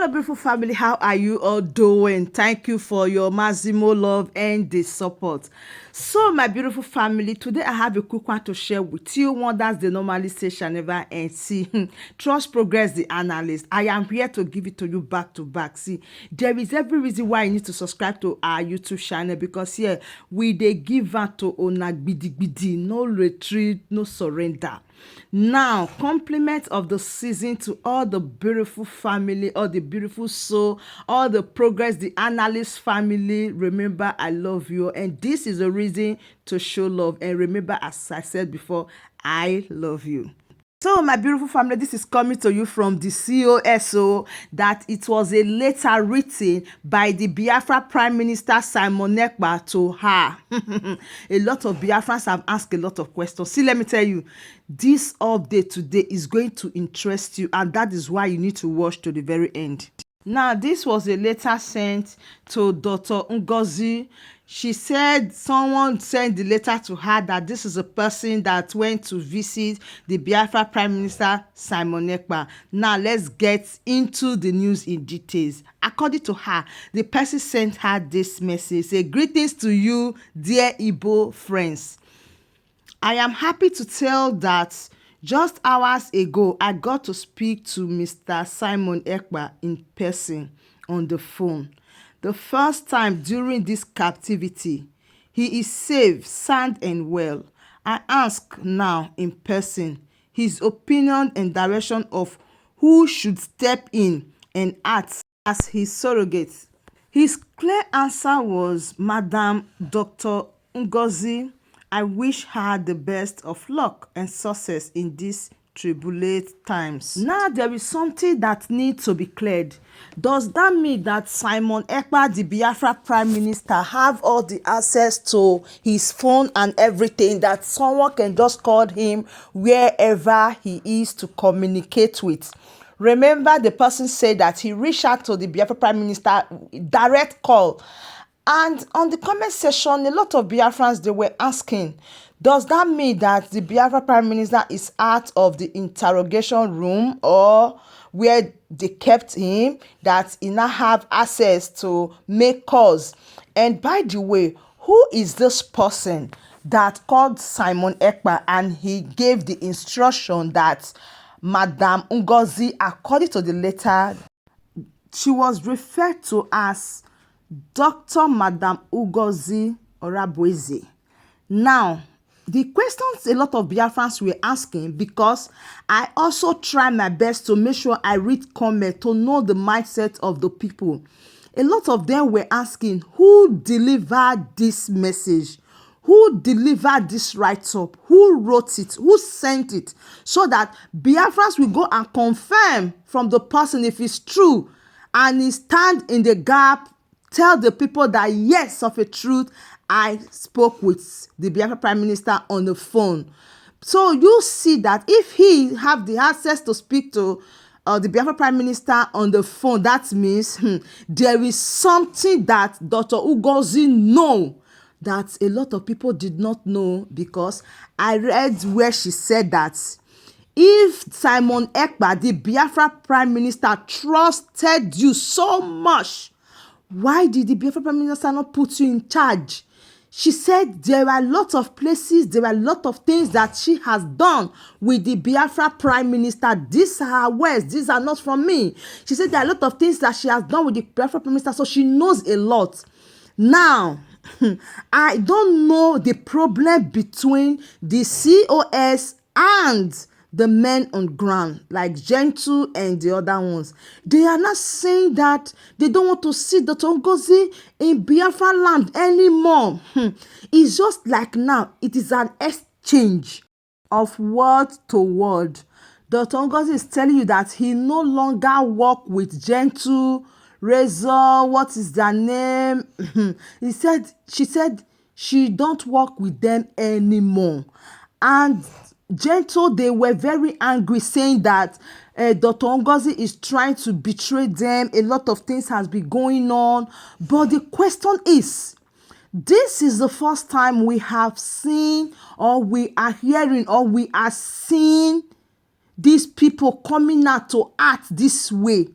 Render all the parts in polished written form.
Hello, beautiful family. How are you all doing? Thank you for your maximum love and the support. So, my beautiful family, today I have a quick one to share with you. One that's the normally say shall never end. See, trust progress the analyst. I am here to give it to you back to back. See, there is every reason why you need to subscribe to our YouTube channel because here we dey give out to una gbidi, no retreat, no surrender. Now, compliment of the season to all the beautiful family, all the beautiful soul, all the progress, the analyst family. Remember, I love you. And this is a reason to show love. And remember, as I said before, I love you. So, my beautiful family, this is coming to you from the COSO that it was a letter written by the Biafra Prime Minister Simon Ekpa to her. A lot of Biafrans have asked a lot of questions. See, let me tell you, this update today is going to interest you, and that is why you need to watch to the very end. Now, this was a letter sent to Dr. Ngozi. She said someone sent the letter to her that this is a person that went to visit the Biafra Prime Minister Simon Ekpa. Now, let's get into the news in details. According to her, the person sent her this message. Say, greetings to you, dear Igbo friends. I am happy to tell that just hours ago, I got to speak to Mr. Simon Ekpa in person on the phone. The first time during this captivity, he is safe, sound and well. I ask now in person his opinion and direction of who should step in and act as his surrogate. His clear answer was, Madam Dr. Ngozi, I wish her the best of luck and success in these tribulate times. Now, there is something that needs to be cleared. Does that mean that Simon Ekpa, the Biafra Prime Minister, have all the access to his phone and everything that someone can just call him wherever he is to communicate with? Remember, the person said that he reached out to the Biafra Prime Minister, direct call. And on the comment section, a lot of Biafrans, they were asking, does that mean that the Biafra Prime Minister is out of the interrogation room or where they kept him, that he now have access to make calls? And by the way, who is this person that called Simon Ekpa and he gave the instruction that Madam Ngozi, according to the letter, she was referred to as Dr. Madam Ngozi Orabueze. Now, the questions a lot of Biafrans were asking, because I also try my best to make sure I read comment to know the mindset of the people. A lot of them were asking, who delivered this message? Who delivered this write-up? Who wrote it? Who sent it? So that Biafrans will go and confirm from the person if it's true, and he stand in the gap, tell the people that yes, of a truth, I spoke with the Biafra Prime Minister on the phone. So you see that if he have the access to speak to the Biafra Prime Minister on the phone, that means there is something that Dr. Ngozi know that a lot of people did not know, because I read where she said that if Simon Ekpa, the Biafra Prime Minister, trusted you so much, why did the Biafra Prime Minister not put you in charge? She said there are a lot of places, there are a lot of things that she has done with the Biafra Prime Minister. These are her words, these are not from me. She said there are a lot of things that she has done with the Biafra Prime Minister, so she knows a lot. Now, I don't know the problem between the COS and the men on ground, like Gentle and the other ones. They are not saying that they don't want to see Dr. Ngozi in Biafra land anymore. It's just like now, it is an exchange of word to word. Dr. Ngozi is telling you that he no longer work with Gentle, Razor, what is their name? She said she don't work with them anymore. And Gentle, they were very angry, saying that Dr. Ngozi is trying to betray them. A lot of things has been going on. But the question is, this is the first time we have seen, or we are hearing, or we are seeing these people coming out to act this way.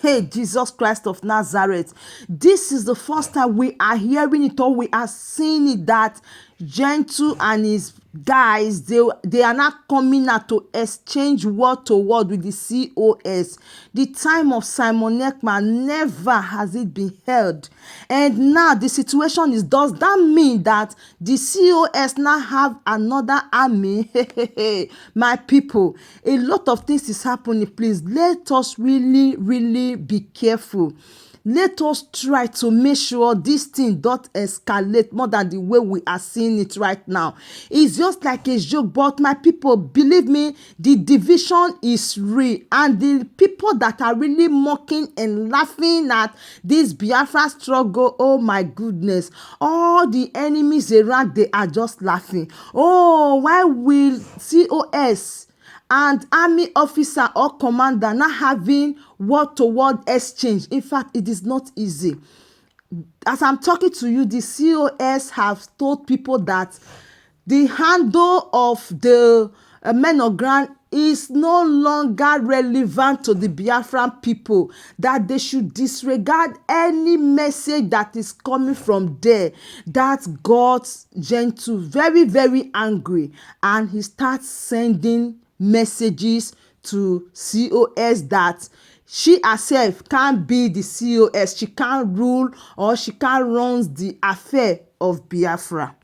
Hey, Jesus Christ of Nazareth. This is the first time we are hearing it or we are seeing it that Gentle and his guys, they are not coming out to exchange word to word with the COS. The time of Simon Ekpa, never has it been held. And now the situation is, does that mean that the COS now have another army? My people, a lot of things is happening. Please, let us really, really be careful. Let us try to make sure this thing don't escalate more than the way we are seeing it right now. It's just like a joke, but my people, believe me, the division is real. And the people that are really mocking and laughing at this Biafra struggle, oh my goodness, all the enemies around, they are just laughing. Oh, why will COS and army officer or commander not having word-to-word exchange? In fact, it is not easy. As I'm talking to you, the COS have told people that the handle of the men of ground is no longer relevant to the Biafran people, that they should disregard any message that is coming from there. That got Gentle very, very angry, and he starts sending messages to COS that she herself can't be the COS. She can't rule or she can't run the affair of Biafra.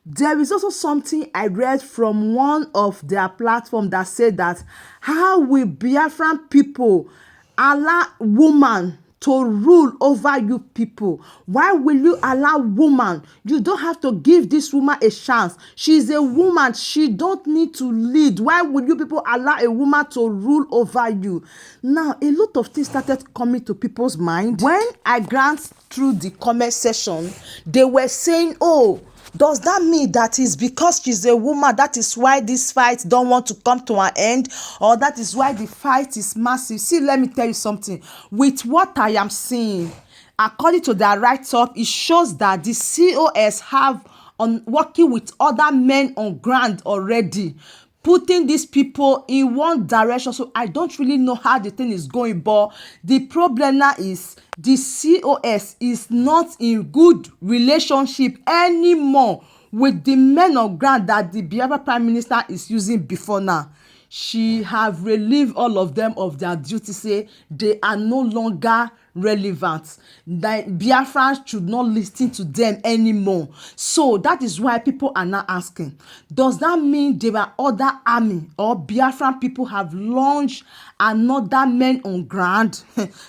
There is also something I read from one of their platforms that said that how will Biafran people allow woman to rule over you people? Why will you allow woman? You don't have to give this woman a chance. She's a woman. She don't need to lead. Why will you people allow a woman to rule over you? Now, a lot of things started coming to people's mind. When I glanced through the comment section, they were saying, oh, does that mean that is because she's a woman, that is why this fight don't want to come to an end, or that is why the fight is massive? See, let me tell you something. With what I am seeing, according to their write-up, it shows that the COS have on working with other men on ground already, putting these people in one direction. So I don't really know how the thing is going, but the problem now is the COS is not in good relationship anymore with the men of ground that the Biafra Prime Minister is using before now. She have relieved all of them of their duty, say they are no longer relevant. That Biafrans should not listen to them anymore. So that is why people are now asking, does that mean there are other army or Biafran people have launched another men on ground?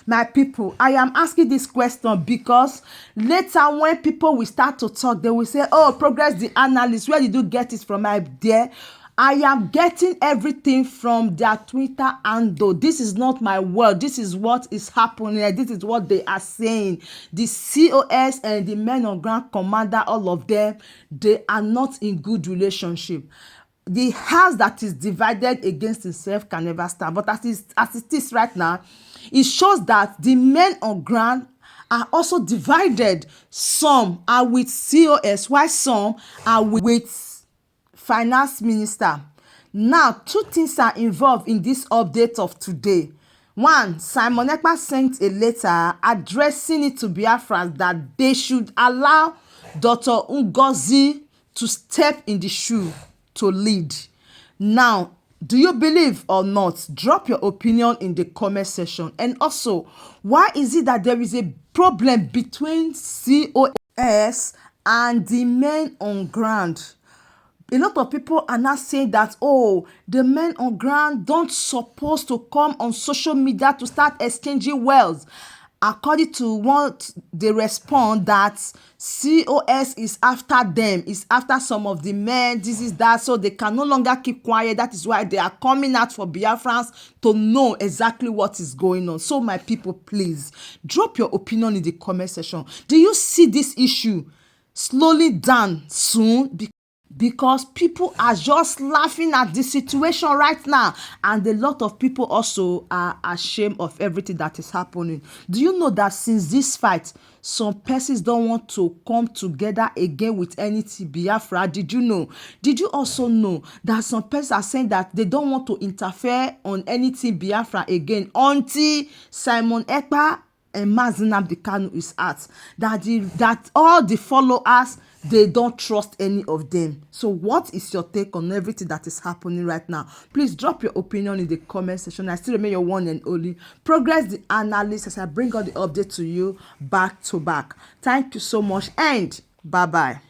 My people, I am asking this question because later when people will start to talk, they will say, oh, Progress the analyst, where did you get it from? My dear, I am getting everything from their Twitter handle. This is not my word. This is what is happening. This is what they are saying. The COS and the men on ground commander, all of them, they are not in good relationship. The house that is divided against itself can never stand. But as it is right now, it shows that the men on ground are also divided. Some are with COS, while some are with finance minister. Now, two things are involved in this update of today. One, Simon Ekpa sent a letter addressing it to Biafrans that they should allow Dr. Ngozi to step in the shoe to lead. Now, do you believe or not? Drop your opinion in the comment section. And also, why is it that there is a problem between COS and the men on ground? A lot of people are now saying that, oh, the men on ground don't supposed to come on social media to start exchanging wealth. According to what they respond, that COS is after them, is after some of the men, this is that, so they can no longer keep quiet. That is why they are coming out for Biafrans to know exactly what is going on. So my people, please, drop your opinion in the comment section. Do you see this issue slowly down soon? because people are just laughing at the situation right now, and a lot of people also are ashamed of everything that is happening. Do you know that since this fight, some persons don't want to come together again with anything Biafra? Did you know? Did you also know that some persons are saying that they don't want to interfere on anything Biafra again until Simon Ekpa and Mazinam Kanu is at? That all the followers, they don't trust any of them. So what is your take on everything that is happening right now? Please drop your opinion in the comment section. I still remain your one and only Progress the Analyst, as I bring all the update to you back to back. Thank you so much, and bye bye.